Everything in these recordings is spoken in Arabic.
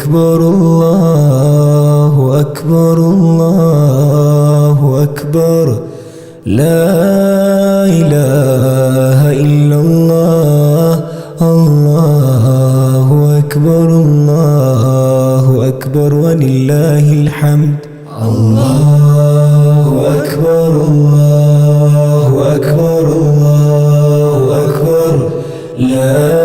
أكبر الله أكبر الله أكبر لا إله إلا الله الله أكبر الله أكبر ولله الحمد الله أكبر الله أكبر الله أكبر لا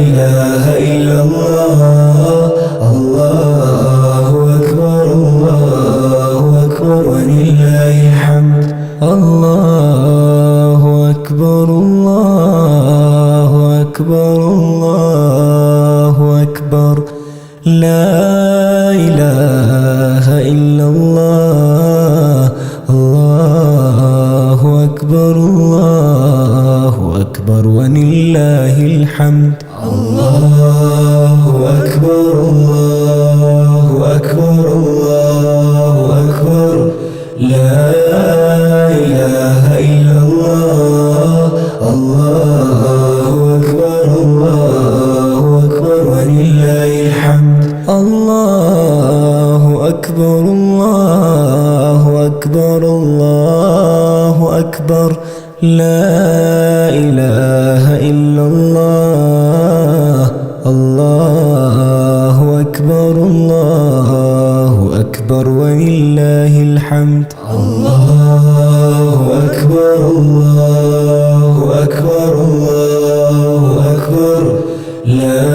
إله إلا الله الله أكبر ولله الحمد الله أكبر الله أكبر الله أكبر لا إله إلا الله الله أكبر ولله الحمد الله أكبر الله أكبر الله أكبر لا إله إلا الله الله أكبر ولله الحمد الله أكبر الله أكبر الله أكبر لا إله إلا الله الله أكبر ولله الحمد الله أكبر الله أكبر الله أكبر لا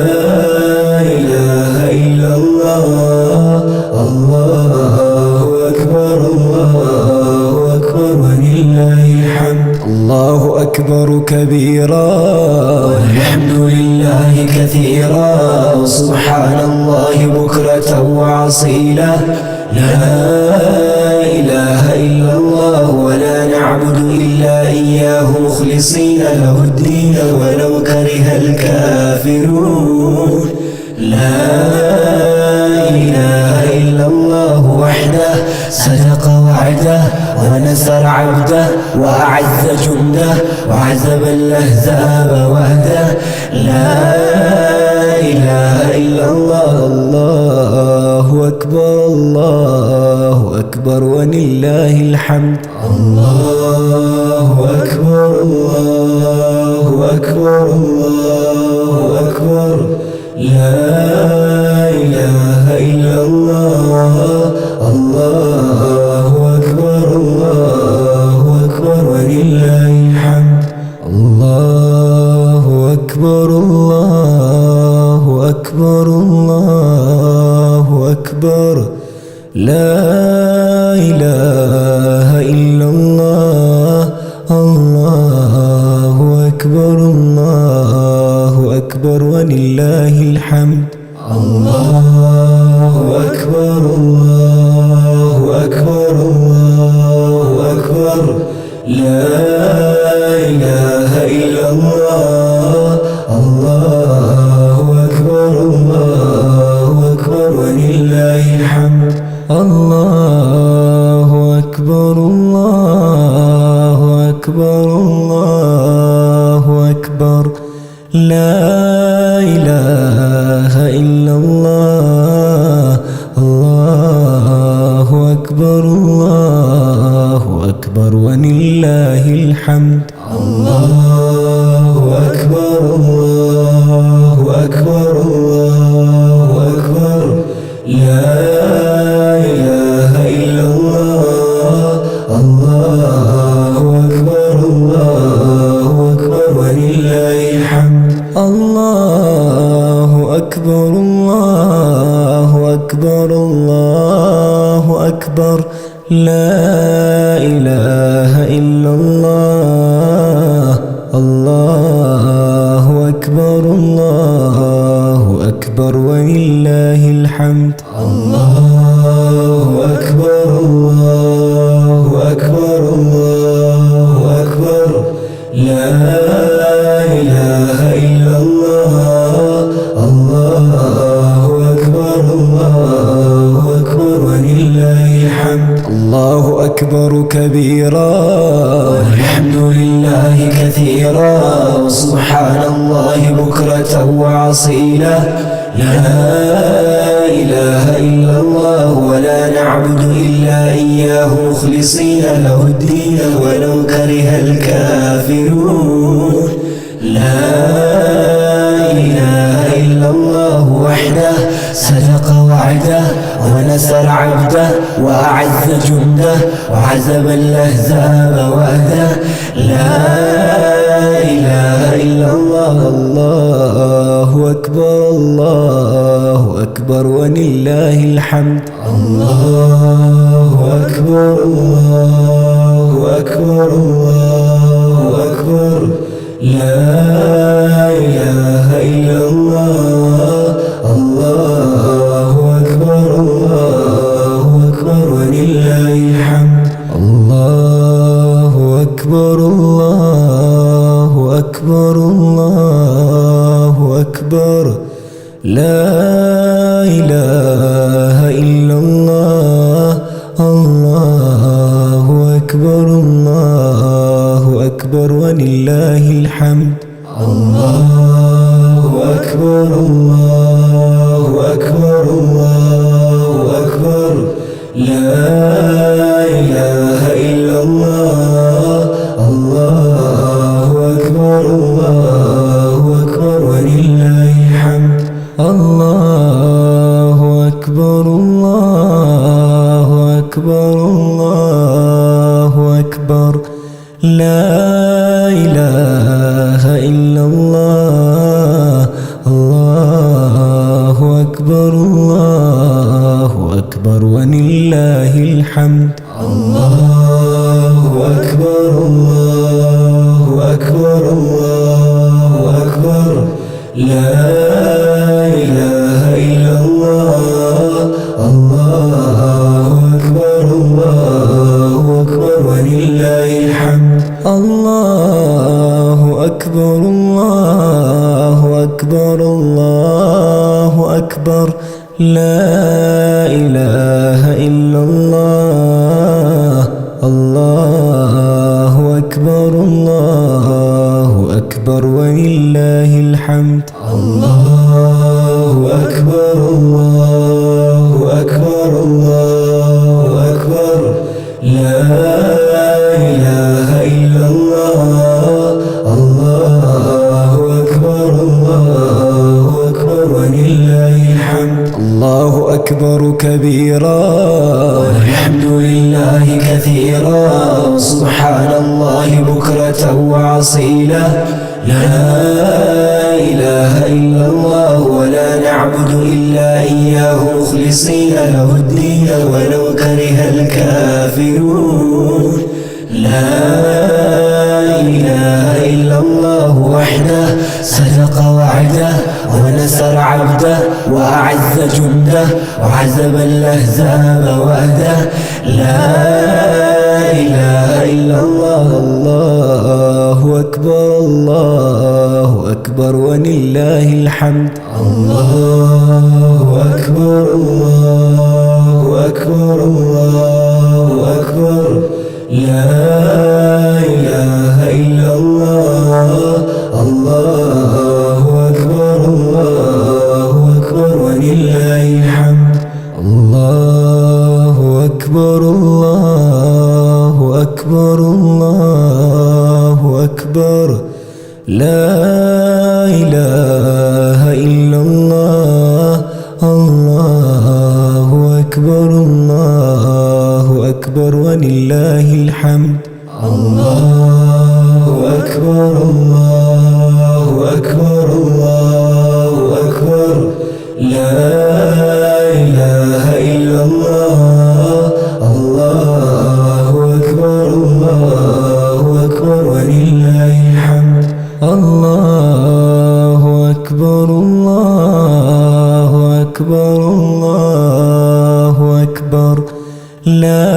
إله إلا الله الله أكبر ولله الحمد الله أكبر كبيرا والحمد لله كثيرا وسبحان الله بكرة وعصيلا لا إله إلا الله ولا نعبد إلا إياه مخلصين له الدين ولو كره الكافرون لا إله إلا الله وحده صدق وعده ونصر عبده وأعز جنده وعذب الأحزاب وحده لا إله إلا الله الله أكبر ولله الحمد الله أكبر الله أكبر الله أكبر لا إله إلا الله الله أكبر ولله الحمد الله أكبر الله أكبر الله أكبر لا إله إلا الله الله أكبر ولله الحمد الله أكبر الله أكبر الله أكبر لا إله إلا الله الله أكبر ولله الحمد الله أكبر الله أكبر الله أكبر لا إله إلا الله الله أكبر ولله الحمد الله أكبر الله أكبر الله أكبر لا إله إلا الله الله أكبر ولله الحمد الله أكبر الله أكبر الله أكبر لا إله إلا الله الله أكبر ولله الحمد الله أكبر الله أكبر الله أكبر لا إله إلا الله الله أكبر ولله الحمد الله أكبر كبيرا والحمد لله كثيرا وسبحان الله بكرة وعصيلا وعصي له. لا إله إلا الله ولا نعبد إلا إياه مخلصين له الدين ولو كره الكافرون. لا إله إلا الله وحده صدق وعده ونصر عبده وأعز جنده وعزم الأحزاب وحده. لا إله إلا الله. الله أكبر الله أكبر ولله الحمد. الله أكبر الله أكبر الله أكبر. لا إله إلا الله. الله أكبر الله أكبر ولله الحمد. الله أكبر الله أكبر الله أكبر. لا إله إلا الله. الله أكبر الله أكبر ولله الحمد. الله أكبر الله أكبر الله أكبر. لا إله إلا الله. الله أكبر الله أكبر ولله الحمد. الله أكبر الله أكبر الله أكبر. لا إله إلا الله. الله أكبر الله أكبر ولله الحمد. الله أكبر الله أكبر الله أكبر. لا إله إلا الله. الله أكبر الله أكبر ولله الحمد. الله أكبر الله أكبر الله أكبر. لا إله إلا الله. الله أكبر الله أكبر ولله الحمد. الله أكبر الله أكبر الله أكبر. لا إله إلا الله. الله أكبر الله أكبر ولله الحمد. الله أكبر كبيرا والحمد لله كثيرا سبحان الله بكرة وأصيلا. لا إله إلا الله ولا نعبد إلا إياه مخلصين له الدين ولو كره الكافرون. لا إله إلا الله وحده صدق وعده ونصر عبده وأعز جنده وعزم الأحزاب وحده. لا إله إلا الله. الله أكبر الله أكبر ولله الحمد. الله أكبر الله أكبر الله أكبر. لا إله إلا الله. الله أكبر الله أكبر ولله الحمد. الله أكبر الله أكبر الله أكبر. لا إله إلا الله. الله أكبر الله أكبر ولله الحمد. الله أكبر الله أكبر الله أكبر. لا إله إلا الله. الله أكبر الله أكبر ولله الحمد. الله أكبر الله أكبر الله أكبر. لا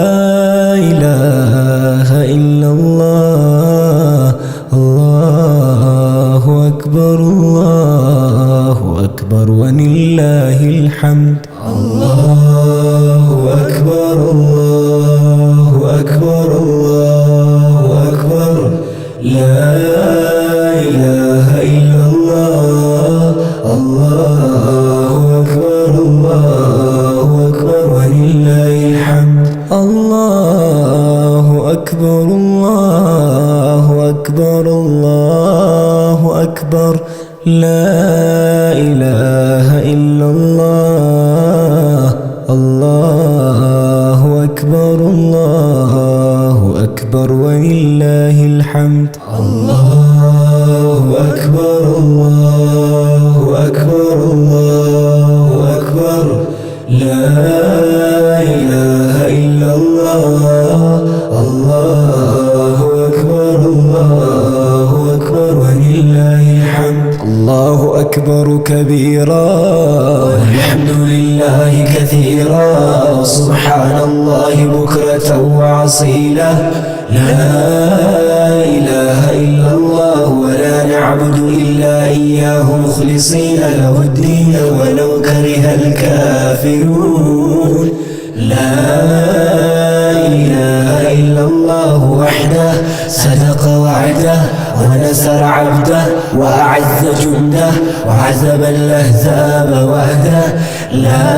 إله إلا الله. الله أكبر الله أكبر ولله الحمد. الله أكبر الله أكبر الله أكبر. لا إله إلا الله. الله أكبر الله أكبر ولله الحمد الله أكبر الله أكبر الله أكبر لا إله إلا الله الله أكبر الله أكبر ولله الحمد الله أكبر الله أكبر الله أكبر لا إله إلا الله الله أكبر الله أكبر ولله الحمد الله أكبر كبيرا والحمد لله كثيرا سبحان الله بكرة وأصيلا لا إله إلا الله ولا نعبد إلا إياه مخلصين له الدين ولو كره الكافرون لا إله إلا الله وحده صدق وعده ونصر عبده وأعز جنده وعزب الأحزاب وحده لا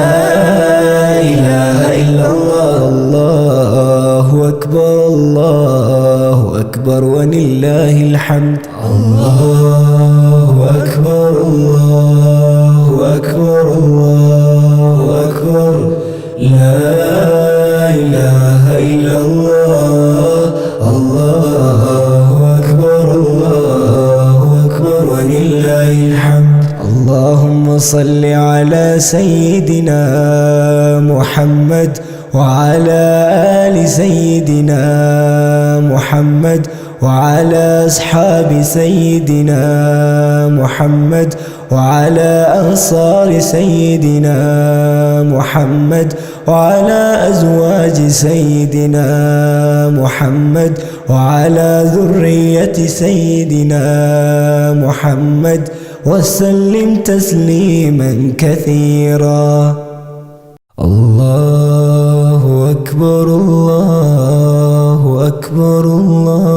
إله إلا الله الله أكبر الله أكبر ولله الحمد الله أكبر الله أكبر الله أكبر لا إله إلا الله الله أكبر الله أكبر ولله الحمد اللهم صل على سيدنا محمد وعلى آل سيدنا محمد وعلى أصحاب سيدنا محمد وعلى أنصار سيدنا محمد وعلى أزواج سيدنا محمد وعلى ذرية سيدنا محمد وسلم تسليما كثيرا الله أكبر الله أكبر الله